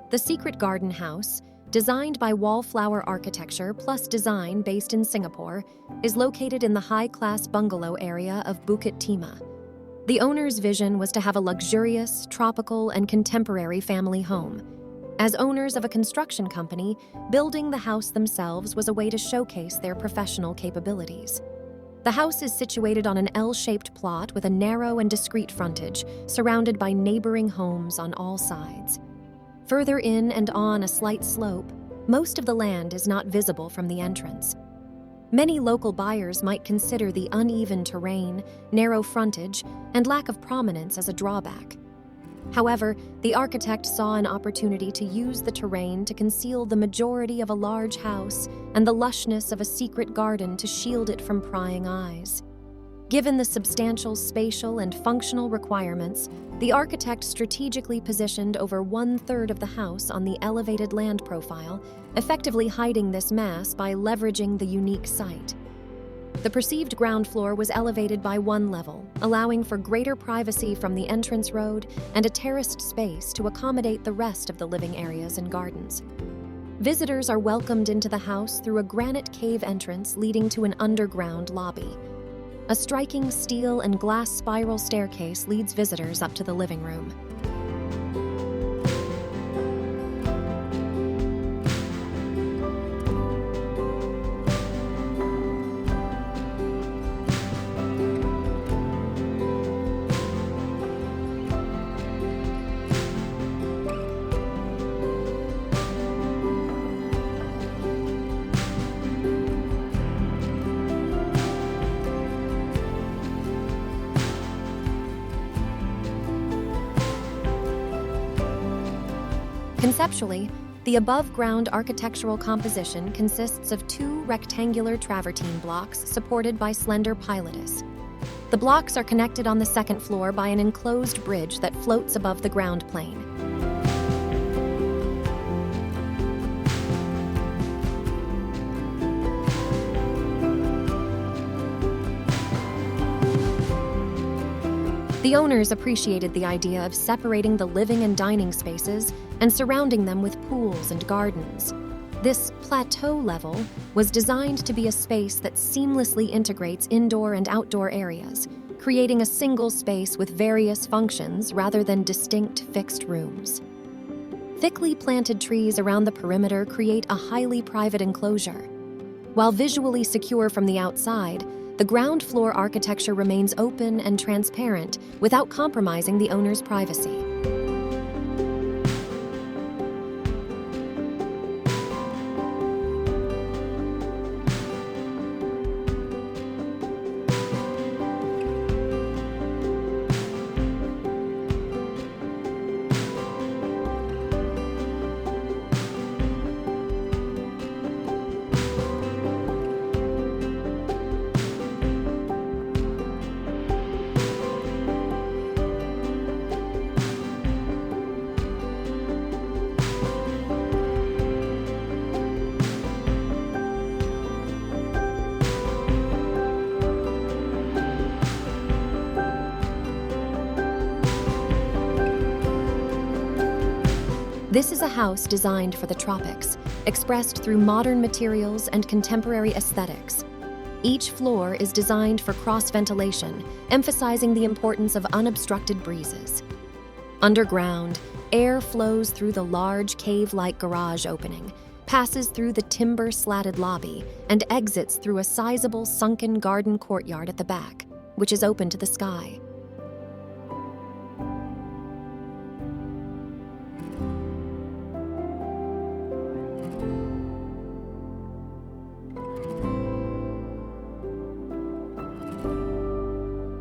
The Secret Garden House, designed by Wallflower Architecture plus Design based in Singapore, is located in the high-class bungalow area of Bukit Timah. The owner's vision was to have a luxurious, tropical, and contemporary family home. As owners of a construction company, building the house themselves was a way to showcase their professional capabilities. The house is situated on an L-shaped plot with a narrow and discreet frontage, surrounded by neighboring homes on all sides. Further in and on a slight slope, most of the land is not visible from the entrance. Many local buyers might consider the uneven terrain, narrow frontage, and lack of prominence as a drawback. However, the architect saw an opportunity to use the terrain to conceal the majority of a large house and the lushness of a secret garden to shield it from prying eyes. Given the substantial spatial and functional requirements, the architect strategically positioned over 1/3 of the house on the elevated land profile, effectively hiding this mass by leveraging the unique site. The perceived ground floor was elevated by 1 level, allowing for greater privacy from the entrance road and a terraced space to accommodate the rest of the living areas and gardens. Visitors are welcomed into the house through a granite cave entrance leading to an underground lobby. A striking steel and glass spiral staircase leads visitors up to the living room. Conceptually, the above-ground architectural composition consists of 2 rectangular travertine blocks supported by slender pilotis. The blocks are connected on the 2nd floor by an enclosed bridge that floats above the ground plane. The owners appreciated the idea of separating the living and dining spaces and surrounding them with pools and gardens. This plateau level was designed to be a space that seamlessly integrates indoor and outdoor areas, creating a single space with various functions rather than distinct fixed rooms. Thickly planted trees around the perimeter create a highly private enclosure. While visually secure from the outside, the ground floor architecture remains open and transparent without compromising the owner's privacy. This is a house designed for the tropics, expressed through modern materials and contemporary aesthetics. Each floor is designed for cross-ventilation, emphasizing the importance of unobstructed breezes. Underground, air flows through the large cave-like garage opening, passes through the timber-slatted lobby, and exits through a sizable sunken garden courtyard at the back, which is open to the sky.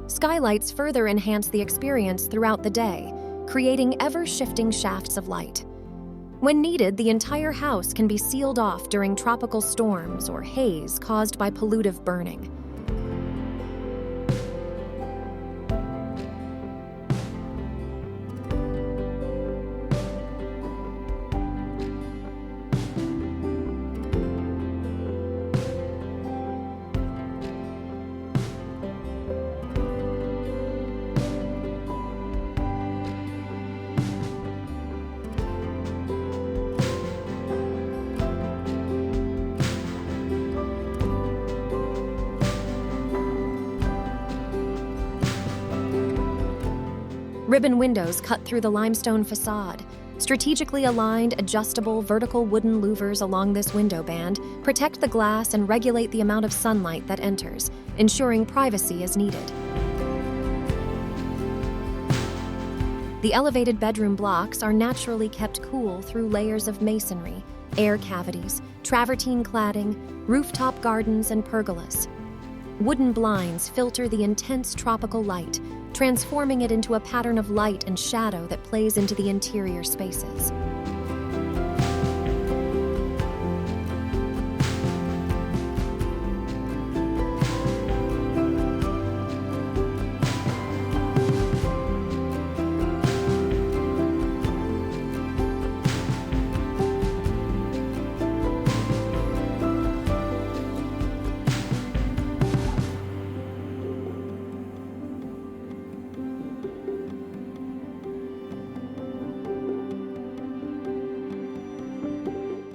Skylights further enhance the experience throughout the day, creating ever-shifting shafts of light. When needed, the entire house can be sealed off during tropical storms or haze caused by pollutive burning. Ribbon windows cut through the limestone facade. Strategically aligned, adjustable, vertical wooden louvers along this window band protect the glass and regulate the amount of sunlight that enters, ensuring privacy as needed. The elevated bedroom blocks are naturally kept cool through layers of masonry, air cavities, travertine cladding, rooftop gardens, and pergolas. Wooden blinds filter the intense tropical light, transforming it into a pattern of light and shadow that plays into the interior spaces.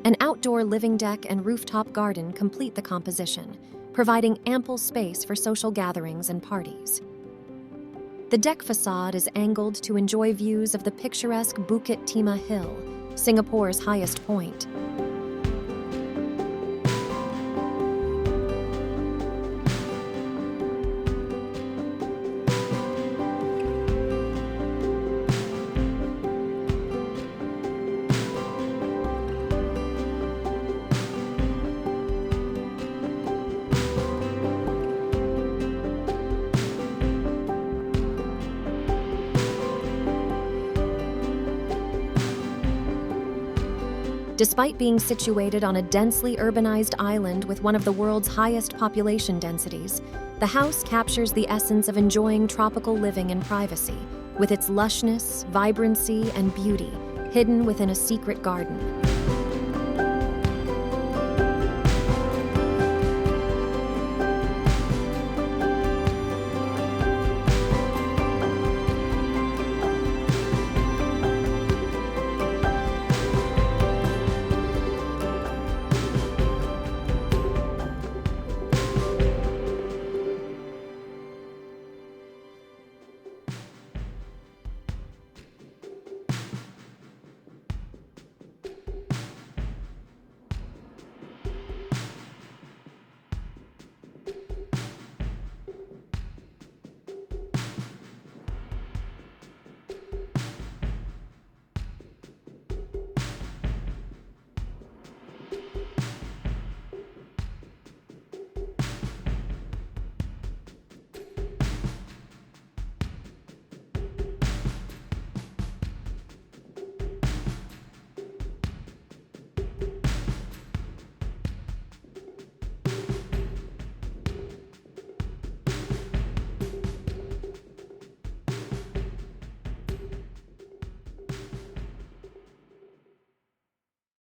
An outdoor living deck and rooftop garden complete the composition, providing ample space for social gatherings and parties. The deck facade is angled to enjoy views of the picturesque Bukit Timah Hill, Singapore's highest point. Despite being situated on a densely urbanized island with one of the world's highest population densities, the house captures the essence of enjoying tropical living in privacy, with its lushness, vibrancy, and beauty hidden within a secret garden.